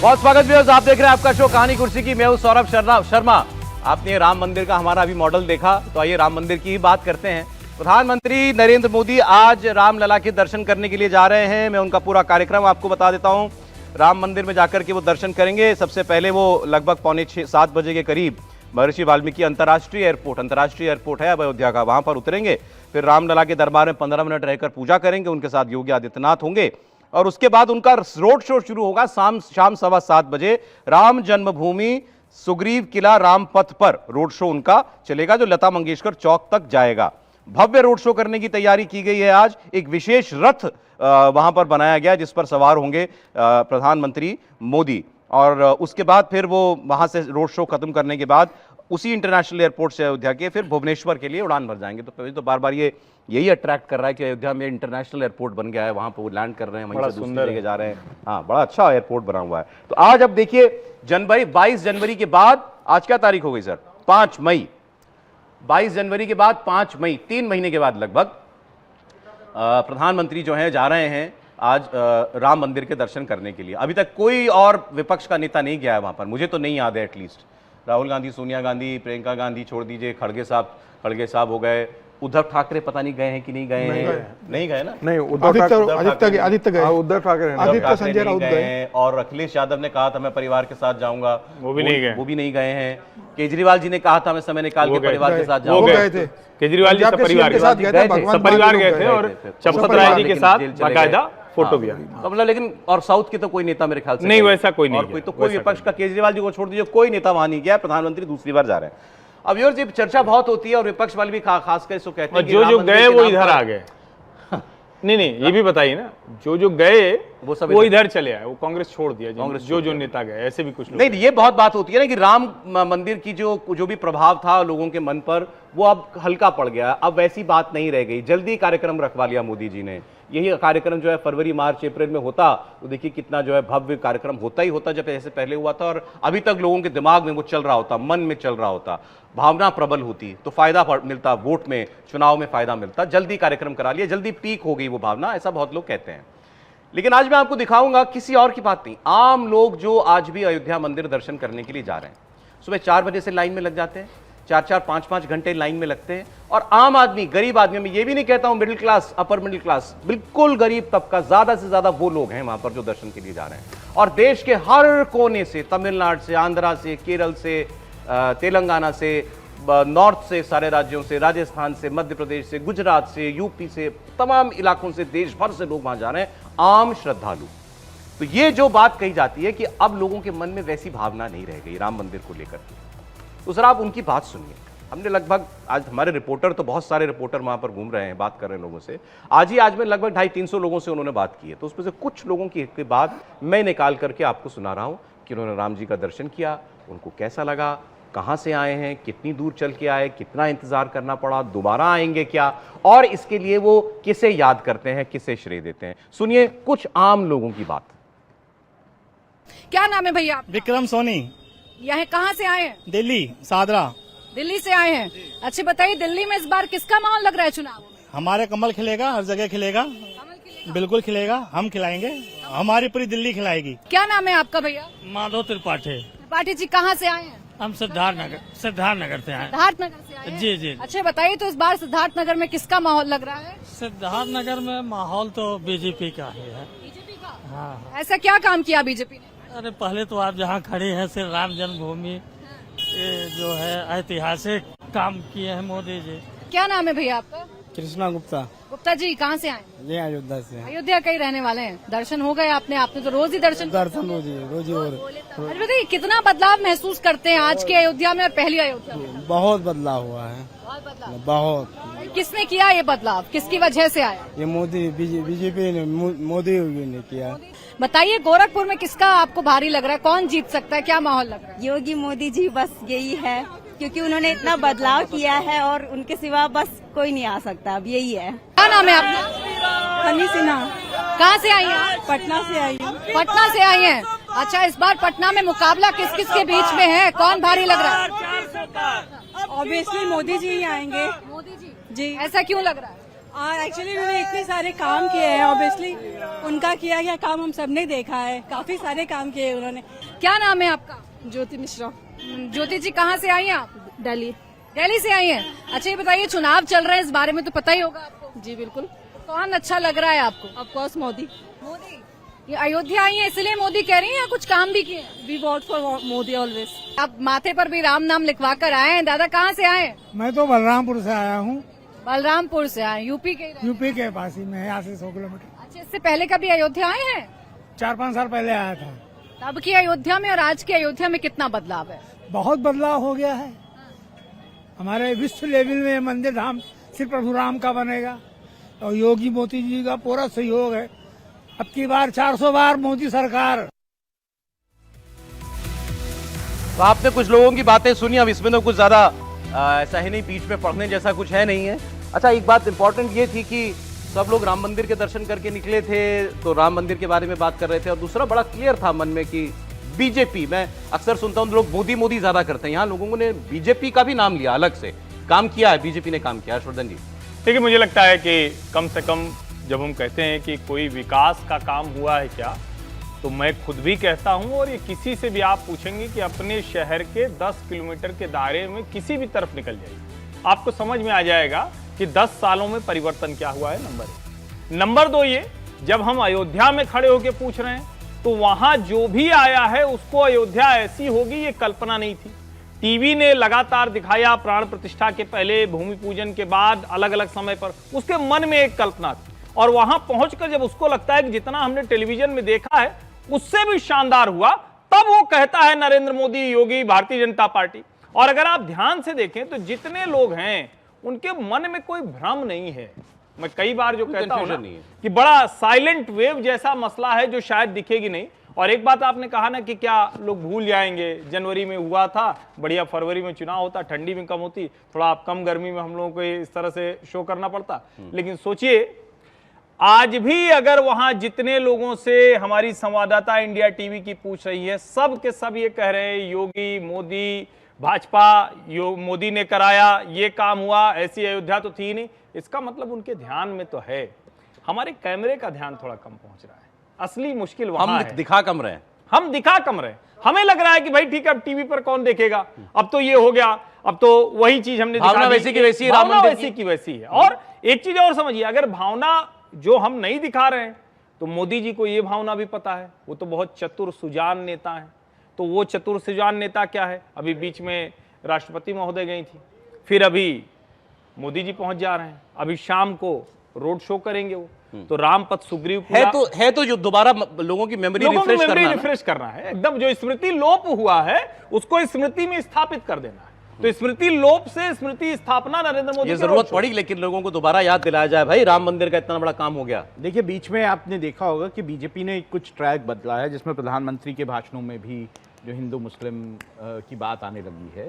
बहुत स्वागत व्यूअर्स, आप देख रहे हैं आपका शो कहानी कुर्सी की। मैं हूं सौरभ शर्मा। आपने राम मंदिर का हमारा अभी मॉडल देखा, तो आइए राम मंदिर की बात करते हैं। प्रधानमंत्री नरेंद्र मोदी आज रामलला के दर्शन करने के लिए जा रहे हैं। मैं उनका पूरा कार्यक्रम आपको बता देता हूं। राम मंदिर में जाकर के वो दर्शन करेंगे। सबसे पहले वो लगभग 6:45-7 बजे के करीब महर्षि वाल्मीकि अंतर्राष्ट्रीय एयरपोर्ट है अयोध्या का, वहां पर उतरेंगे। फिर रामलला के दरबार में 15 मिनट रहकर पूजा करेंगे। उनके साथ योगी आदित्यनाथ होंगे और उसके बाद उनका रोड शो शुरू होगा शाम 7:15 बजे। राम जन्मभूमि सुग्रीव किला रामपथ पर रोड शो उनका चलेगा, जो लता मंगेशकर चौक तक जाएगा। भव्य रोड शो करने की तैयारी की गई है। आज एक विशेष रथ वहां पर बनाया गया जिस पर सवार होंगे प्रधानमंत्री मोदी, और उसके बाद फिर वो वहां से रोड शो खत्म करने के बाद उसी इंटरनेशनल एयरपोर्ट से अयोध्या के फिर भुवनेश्वर के लिए उड़ान भर जाएंगे। तो बार बार यही अट्रैक्ट कर रहा है कि अयोध्या में इंटरनेशनल एयरपोर्ट बन गया है, वहां पर वो लैंड कर रहे हैं, वहीं से दूसरी जगह जा रहे हैं। हाँ, बड़ा अच्छा एयरपोर्ट बना हुआ है। तो आज अब देखिए 22 जनवरी के बाद, आज क्या तारीख हो गई सर? 5 मई। 22 जनवरी के बाद 5 मई, 3 महीने के बाद लगभग प्रधानमंत्री जो है जा रहे हैं आज राम मंदिर के दर्शन करने के लिए। अभी तक कोई और विपक्ष का नेता नहीं गया है वहां पर, मुझे तो नहीं याद है। एटलीस्ट राहुल गांधी, सोनिया गांधी, प्रियंका गांधी छोड़ दीजिए, खड़गे साहब हो गए, उद्धव ठाकरे पता नहीं गए हैं कि नहीं गए हैं। नहीं गए ना? नहीं, आदित्य गए, उद्धव ठाकरे, संजय राउत गए, और अखिलेश यादव ने कहा था मैं परिवार के साथ जाऊंगा, वो भी नहीं गए हैं। केजरीवाल जी ने कहा था मैं समय निकाल के परिवार के साथ जाऊंगा, गए थे। केजरीवाल जी परिवार के साथ गए थे और चंपत राय जी के साथ बाकायदा फोटो भी। मतलब लेकिन और साउथ के तो कोई नेता मेरे ख्याल से नहीं, वैसा कोई नहीं, कोई विपक्ष का, केजरीवाल जी को छोड़ दीजिए, कोई नेता वहां नहीं गया। प्रधानमंत्री दूसरी बार जा रहे हैं। अब व्यूअर्स, ये चर्चा बहुत होती है और विपक्ष वाले भी खासकर इसको कहते हैं जो गए वो इधर आ गए। नहीं, ये भी बताइए ना, जो गए वो इधर चले आए, वो कांग्रेस छोड़ दिया। कांग्रेस जो नेता गए, ऐसे भी कुछ नहीं। ये बहुत बात होती है ना कि राम मंदिर की जो भी प्रभाव था लोगों के मन पर, वो अब हल्का पड़ गया। अब वैसी बात नहीं रह गई। जल्दी कार्यक्रम रखवा लिया मोदी जी ने। यही कार्यक्रम जो है फरवरी, मार्च, अप्रैल में होता तो देखिए कितना जो है भव्य कार्यक्रम होता ही होता, जब ऐसे पहले हुआ था, और अभी तक लोगों के दिमाग में वो चल रहा होता, मन में चल रहा होता, भावना प्रबल होती, तो फायदा मिलता, वोट में, चुनाव में फायदा मिलता। जल्दी कार्यक्रम करा लिया, जल्दी पीक हो गई वो भावना, ऐसा बहुत लोग कहते हैं। लेकिन आज मैं आपको दिखाऊंगा किसी और की बात नहीं, आम लोग जो आज भी अयोध्या मंदिर दर्शन करने के लिए जा रहे हैं, सुबह 4 बजे से लाइन में लग जाते हैं, 4-4, 5-5 घंटे लाइन में लगते हैं। और आम आदमी, गरीब आदमी, मैं ये भी नहीं कहता हूं middle class, upper middle class, बिल्कुल गरीब तबका, ज्यादा से ज्यादा वो लोग हैं वहां पर जो दर्शन के लिए जा रहे हैं। और देश के हर कोने से, तमिलनाडु से, आंध्रा से, केरल से, तेलंगाना से, नॉर्थ से, सारे राज्यों से, राजस्थान से, मध्य प्रदेश से, गुजरात से, यूपी से, तमाम इलाकों से, देश भर से लोग वहां जा रहे हैं, आम श्रद्धालु। तो ये जो बात कही जाती है कि अब लोगों के मन में वैसी भावना नहीं रह गई राम मंदिर को लेकर के, तो सर आप उनकी बात सुनिए। हमने लगभग, आज हमारे रिपोर्टर तो बहुत सारे रिपोर्टर वहां पर घूम रहे हैं, बात कर रहे हैं लोगों से। आज में लगभग 250-300 लोगों से उन्होंने बात की है। तो उसमें से कुछ लोगों की बात मैं निकाल करके आपको सुना रहा हूं कि उन्होंने राम जी का दर्शन किया, उनको कैसा लगा, कहां से आए हैं, कितनी दूर चल के आए, कितना इंतजार करना पड़ा, दोबारा आएंगे क्या, और इसके लिए वो किसे याद करते हैं, किसे श्रेय देते हैं। सुनिए कुछ आम लोगों की बात। क्या नाम है भैया? विक्रम सोनी। यहाँ कहाँ से आए हैं? दिल्ली, सादरा। दिल्ली से आए हैं। अच्छा बताइए, दिल्ली में इस बार किसका माहौल लग रहा है चुनाव में? हमारे कमल खिलेगा, हर जगह खिलेगा, बिल्कुल खिलेगा, हम खिलाएंगे, हमारी पूरी दिल्ली खिलाएगी। क्या नाम है आपका भैया? माधव त्रिपाठी। त्रिपाठी जी कहाँ से आए हैं? हम सिद्धार्थ नगर से आए। सिद्धार्थ नगर से आए हैं? जी। अच्छा बताइए, तो इस बार सिद्धार्थ नगर में किसका माहौल लग रहा है? सिद्धार्थ नगर में माहौल तो बीजेपी का ही है। बीजेपी का? हाँ। ऐसा क्या काम किया बीजेपी ने? अरे पहले तो आप जहाँ खड़े हैं श्री राम जन्मभूमि, ये जो है ऐतिहासिक काम किए हैं मोदी जी। क्या नाम है भैया आपका? कृष्णा गुप्ता। गुप्ता जी कहाँ से आए? ये अयोध्या से। अयोध्या का ही रहने वाले हैं। दर्शन हो गए आपने तो रोज ही दर्शन रोज ही हो रहे। अच्छा बताइए, कितना बदलाव महसूस करते हैं आज की अयोध्या में, पहली अयोध्या में? बहुत बदलाव हुआ है, बहुत। किसने किया ये बदलाव, किसकी वजह से आया? ये मोदी, बीजेपी ने, मोदी ने किया। बताइए, गोरखपुर में किसका आपको भारी लग रहा है, कौन जीत सकता है, क्या माहौल लग रहा है? योगी मोदी जी, बस यही है, क्योंकि उन्होंने इतना बदलाव किया है और उनके सिवा बस कोई नहीं आ सकता, अब यही है। क्या नाम है आपका? हनी सिन्हा। कहाँ से आई हैं? पटना से आई हूँ। पटना से आई हैं। अच्छा, इस बार पटना में मुकाबला किस किस के बीच में है, कौन भारी लग रहा है? ऑब्वियसली मोदी जी ही आएंगे। मोदी जी? जी। ऐसा क्यों लग रहा है? एक्चुअली उन्होंने इतने सारे काम किए हैं, ऑब्वियसली उनका किया गया काम हम सबने देखा है, काफी सारे काम किए उन्होंने। क्या नाम है आपका? ज्योति मिश्रा। ज्योति जी, कहाँ से आई हैं आप? दिल्ली। दिल्ली से आई हैं। अच्छा, ये बताइए, चुनाव चल रहे हैं, इस बारे में तो पता ही होगा आपको। जी बिल्कुल। कौन अच्छा लग रहा है आपको? Of course Modi. मोदी। ये अयोध्या आई है इसलिए मोदी कह रही हैं या कुछ काम भी किए? We vote for Modi always. आप माथे पर भी राम नाम लिखवा कर आए हैं। दादा, कहाँ से आए हैं? मैं तो बलरामपुर से आया हूँ, बलरामपुर से आए, यूपी के? यूपी के पास ही में, यहाँ से 100 किलोमीटर। अच्छा, इससे पहले कभी अयोध्या आए हैं? 4-5 साल पहले आया था। तब की अयोध्या में और आज की अयोध्या में कितना बदलाव है? बहुत बदलाव हो गया है। हमारे विश्व लेवल में मंदिर धाम सिर्फ प्रभु राम का बनेगा और योगी मोदी जी का पूरा सहयोग है। अब की बार 400 बार मोदी सरकार। तो आपने कुछ लोगों की बातें सुनी, अब इसमें तो कुछ ज्यादा ऐसा है नहीं, बीच में पढ़ने जैसा कुछ है नहीं है। अच्छा, एक बात इंपॉर्टेंट ये थी कि सब लोग राम मंदिर के दर्शन करके निकले थे, तो राम मंदिर के बारे में बात कर रहे थे, और दूसरा बड़ा क्लियर था मन में कि बीजेपी, मैं अक्सर सुनता हूं लोग मोदी मोदी ज्यादा करते हैं, यहाँ लोगों ने बीजेपी का भी नाम लिया, अलग से काम किया है, बीजेपी ने काम किया। हर्षवर्धन जी, देखिए, मुझे लगता है कि कम से कम जब हम कहते हैं कि कोई विकास का काम हुआ है क्या, तो मैं खुद भी कहता हूं, और ये किसी से भी आप पूछेंगे कि अपने शहर के 10 किलोमीटर के दायरे में किसी भी तरफ निकल जाइए, आपको समझ में आ जाएगा कि 10 सालों में परिवर्तन क्या हुआ है। नंबर 1। नंबर 2, ये जब हम अयोध्या में खड़े होकर पूछ रहे हैं, तो वहां जो भी आया है उसको अयोध्या ऐसी होगी ये कल्पना नहीं थी। टीवी ने लगातार दिखाया, प्राण प्रतिष्ठा के पहले, भूमि पूजन के बाद, अलग अलग समय पर, उसके मन में एक कल्पना थी, और वहां पहुंचकर जब उसको लगता है कि जितना हमने टेलीविजन में देखा है उससे भी शानदार हुआ, तब वो कहता है नरेंद्र मोदी, योगी, भारतीय जनता पार्टी। और अगर आप ध्यान से देखें तो जितने लोग हैं उनके मन में कोई भ्रम नहीं है। मैं कई बार जो कहता हूं कि बड़ा साइलेंट वेव जैसा मसला है जो शायद दिखेगी नहीं। और एक बात आपने कहा ना कि क्या लोग भूल जाएंगे, जनवरी में हुआ था, बढ़िया फरवरी में चुनाव होता, ठंडी में कम होती, थोड़ा कम गर्मी में हम लोगों को इस तरह से शो करना पड़ता। लेकिन सोचिए, आज भी अगर वहां जितने लोगों से हमारी संवाददाता इंडिया टीवी की पूछ रही है, सब के सब ये कह रहे हैं योगी, मोदी, भाजपा, मोदी ने कराया, ये काम हुआ, ऐसी अयोध्या तो थी नहीं। इसका मतलब उनके ध्यान में तो है, हमारे कैमरे का ध्यान थोड़ा कम पहुंच रहा है। असली मुश्किल वहां है, दिखा कम रहे हैं, हम दिखा कम रहे। हमें लग रहा है कि भाई ठीक है, अब टीवी पर कौन देखेगा, अब तो ये हो गया, अब तो वही चीज हमने दिखा दी, वैसी की वैसी, भावना वैसी की वैसी है। और एक चीज और समझिए, अगर भावना जो हम नहीं दिखा रहे हैं, तो मोदी जी को ये भावना भी पता है, वो तो बहुत चतुर सुजान नेता है। तो वो चतुर सुजान नेता क्या है, अभी बीच में राष्ट्रपति महोदय गई थी, फिर अभी मोदी जी पहुंच जा रहे हैं, अभी शाम को रोड शो करेंगे वो। तो रामपथ सुग्रीव है तो जो दोबारा लोगों की मेमोरी रिफ्रेश करना है, एकदम जो स्मृति लोप हुआ है उसको स्मृति में स्थापित कर देना है। तो स्मृति लोप से स्मृति स्थापना नरेंद्र मोदी की जरूरत पड़ी, लेकिन लोगों को दोबारा याद दिलाया जाए, भाई राम मंदिर का इतना बड़ा काम हो गया। देखिए, बीच में आपने देखा होगा कि बीजेपी ने कुछ ट्रैक बदला है, जिसमें प्रधानमंत्री के भाषणों में भी जो हिंदू मुस्लिम की बात आने लगी है,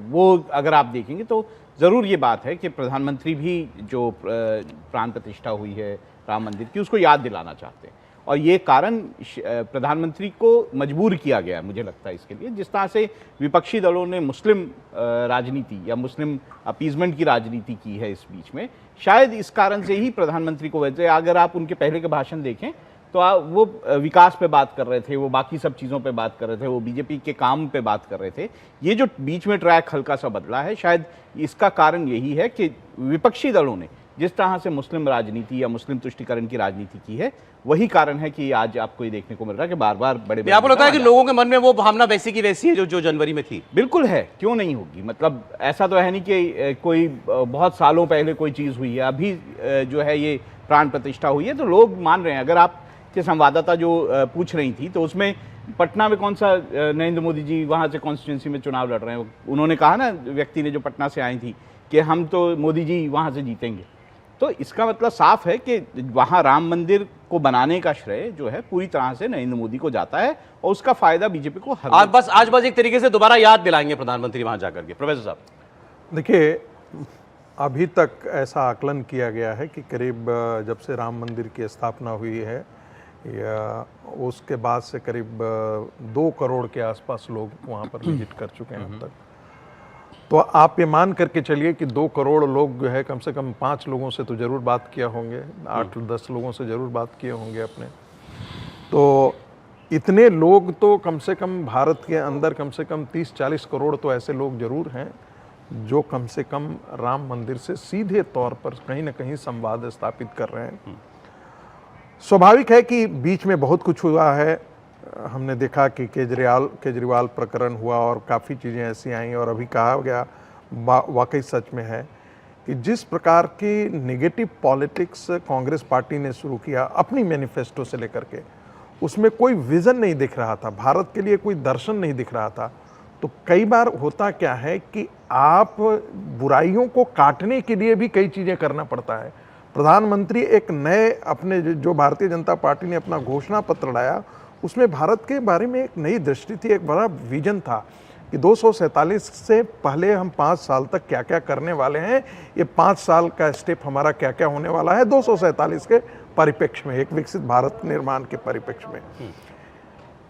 वो अगर आप देखेंगे तो ज़रूर ये बात है कि प्रधानमंत्री भी जो प्राण प्रतिष्ठा हुई है राम मंदिर की, उसको याद दिलाना चाहते हैं। और ये कारण प्रधानमंत्री को मजबूर किया गया, मुझे लगता है इसके लिए, जिस तरह से विपक्षी दलों ने मुस्लिम राजनीति या मुस्लिम अपीजमेंट की राजनीति की है इस बीच में, शायद इस कारण से ही प्रधानमंत्री को, वैसे अगर आप उनके पहले के भाषण देखें तो वो विकास पे बात कर रहे थे, वो बाकी सब चीज़ों पे बात कर रहे थे, वो बीजेपी के काम पे बात कर रहे थे। ये जो बीच में ट्रैक हल्का सा बदला है, शायद इसका कारण यही है कि विपक्षी दलों ने जिस तरह से मुस्लिम राजनीति या मुस्लिम तुष्टिकरण की राजनीति की है, वही कारण है कि आज आपको ये देखने को मिल रहा है कि बार बार बड़े आपको लगता है कि लोगों के मन में वो भावना वैसी की वैसी है जो जनवरी में थी? बिल्कुल है, क्यों नहीं होगी। मतलब ऐसा तो है नहीं कि कोई बहुत सालों पहले कोई चीज़ हुई है, अभी जो है ये प्राण प्रतिष्ठा हुई है, तो लोग मान रहे हैं। अगर आप के संवाददाता जो पूछ रही थी, तो उसमें पटना में कौन सा नरेंद्र मोदी जी वहाँ से कॉन्स्टिट्यूंसी में चुनाव लड़ रहे हैं, उन्होंने कहा ना, व्यक्ति ने जो पटना से आई थी, कि हम तो मोदी जी वहाँ से जीतेंगे। तो इसका मतलब साफ है कि वहाँ राम मंदिर को बनाने का श्रेय जो है पूरी तरह से नरेंद्र मोदी को जाता है, और उसका फायदा बीजेपी को आज बस एक तरीके से दोबारा याद दिलाएंगे प्रधानमंत्री वहाँ जाकर के। प्रोफेसर साहब, देखिए, अभी तक ऐसा आकलन किया गया है कि करीब जब से राम मंदिर की स्थापना हुई है या उसके बाद से करीब 2 करोड़ के आसपास लोग वहाँ पर विजिट कर चुके हैं अब तक। तो आप ये मान करके चलिए कि 2 करोड़ लोग जो है कम से कम 5 लोगों से तो जरूर बात किया होंगे, 8-10 लोगों से जरूर बात किए होंगे अपने। तो इतने लोग तो कम से कम भारत के अंदर कम से कम 30-40 करोड़ तो ऐसे लोग जरूर हैं जो कम से कम राम मंदिर से सीधे तौर पर कहीं ना कहीं संवाद स्थापित कर रहे हैं। स्वाभाविक है कि बीच में बहुत कुछ हुआ है। हमने देखा कि केजरीवाल प्रकरण हुआ और काफ़ी चीज़ें ऐसी आई और अभी कहा गया वाकई सच में है कि जिस प्रकार की नेगेटिव पॉलिटिक्स कांग्रेस पार्टी ने शुरू किया अपनी मैनिफेस्टो से लेकर के, उसमें कोई विज़न नहीं दिख रहा था, भारत के लिए कोई दर्शन नहीं दिख रहा था। तो कई बार होता क्या है कि आप बुराइयों को काटने के लिए भी कई चीज़ें करना पड़ता है। प्रधानमंत्री एक नए अपने जो भारतीय जनता पार्टी ने अपना घोषणा पत्र लाया, उसमें भारत के बारे में एक नई दृष्टि थी, एक बड़ा विजन था कि 247 से पहले हम 5 साल तक क्या क्या करने वाले हैं, ये 5 साल का स्टेप हमारा क्या क्या होने वाला है 247 के परिप्रेक्ष्य में, एक विकसित भारत निर्माण के परिप्रेक्ष्य में।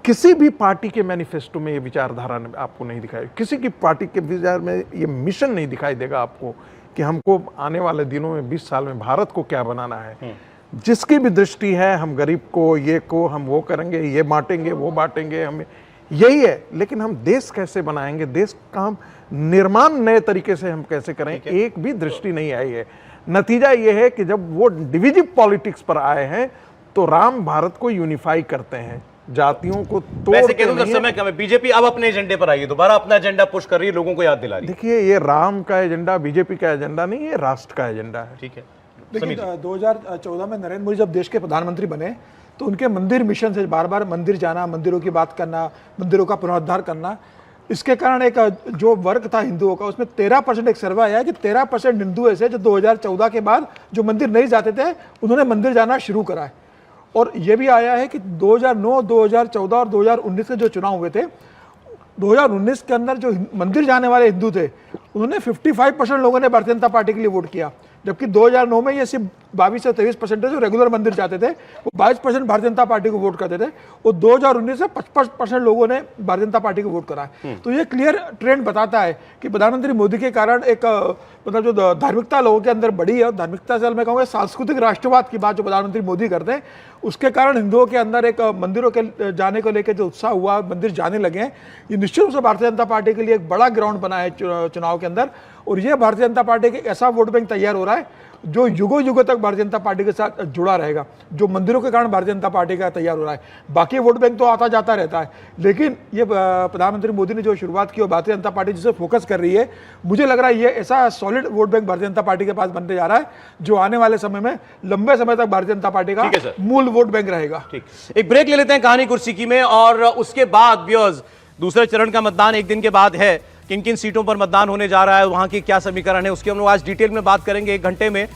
किसी भी पार्टी के मैनिफेस्टो में ये विचारधारा आपको नहीं दिखाई, किसी की पार्टी के विचार में ये मिशन नहीं दिखाई देगा आपको कि हमको आने वाले दिनों में 20 साल में भारत को क्या बनाना है। जिसकी भी दृष्टि है, हम गरीब को, ये को हम वो करेंगे, ये बांटेंगे, वो बांटेंगे, हम यही है। लेकिन हम देश कैसे बनाएंगे, देश का हम निर्माण नए तरीके से हम कैसे करें, एक भी दृष्टि नहीं आई है। नतीजा ये है कि जब वो डिविजिव पॉलिटिक्स पर आए हैं तो राम भारत को यूनिफाई करते हैं, जातियों को तोड़ते नहीं समय कम है। बीजेपी अब अपने एजेंडे पर आई है, दोबारा अपना एजेंडा पुश कर रही है, लोगों को याद दिला रही है। देखिए, ये राम का एजेंडा बीजेपी का एजेंडा नहीं, ये राष्ट्र का एजेंडा है। ठीक है। देखिए 2014 में नरेंद्र मोदी जब देश के प्रधानमंत्री बने तो उनके मंदिर मिशन से बार बार मंदिर जाना, मंदिरों की बात करना, मंदिरों का पुनरुद्धार करना, इसके कारण एक जो वर्ग था हिंदुओं का, उसमें 13% एक सर्वे आया कि 13% हिंदू ऐसे जो 2014 के बाद जो मंदिर नहीं जाते थे उन्होंने मंदिर जाना शुरू करा है। और ये भी आया है कि 2009, 2014 और 2019 के जो चुनाव हुए थे, 2019 के अंदर जो मंदिर जाने वाले हिंदू थे उन्होंने 55% लोगों ने भारतीय जनता पार्टी के लिए वोट किया, जबकि 2009 में ये सिर्फ 22 से 23% जो रेगुलर मंदिर जाते थे वो 22% भारतीय जनता पार्टी को वोट करते थे, और 2019 में 55% लोगों ने भारतीय जनता पार्टी को वोट करा है। तो ये क्लियर ट्रेंड बताता है कि प्रधानमंत्री मोदी के कारण एक मतलब जो धार्मिकता लोगों के अंदर बढ़ी है, और धार्मिकता से मैं कहूँगा सांस्कृतिक राष्ट्रवाद की बात जो प्रधानमंत्री मोदी करते हैं, उसके कारण हिंदुओं के अंदर एक मंदिरों के जाने को लेकर जो उत्साह हुआ, मंदिर जाने लगे हैं, ये निश्चित रूप से भारतीय जनता पार्टी के लिए एक बड़ा ग्राउंड बना है चुनाव के अंदर। और ये भारतीय जनता पार्टी के ऐसा वोट बैंक तैयार हो रहा है जो युगों युगों तक भारतीय जनता पार्टी के साथ जुड़ा रहेगा, जो मंदिरों के कारण भारतीय जनता पार्टी का तैयार हो रहा है। बाकी वोट बैंक तो आता जाता रहता है, लेकिन ये प्रधानमंत्री मोदी ने जो शुरुआत की और भारतीय जनता पार्टी जिसे फोकस कर रही है, मुझे लग रहा है ये ऐसा solid vote bank Bharatiya Janata party के पास बनते जा रहा है जो आने वाले समय में लंबे समय तक भारतीय जनता पार्टी का मूल वोट बैंक रहेगा। ठीक, एक ब्रेक ले लेते हैं कहानी कुर्सी की में, और उसके बाद व्यूअर्स दूसरे चरण का मतदान एक दिन के बाद है। किन किन सीटों पर मतदान होने जा रहा है, वहां की क्या समीकरण है, उसकी हम लोग आज डिटेल में बात करेंगे 1 घंटे में।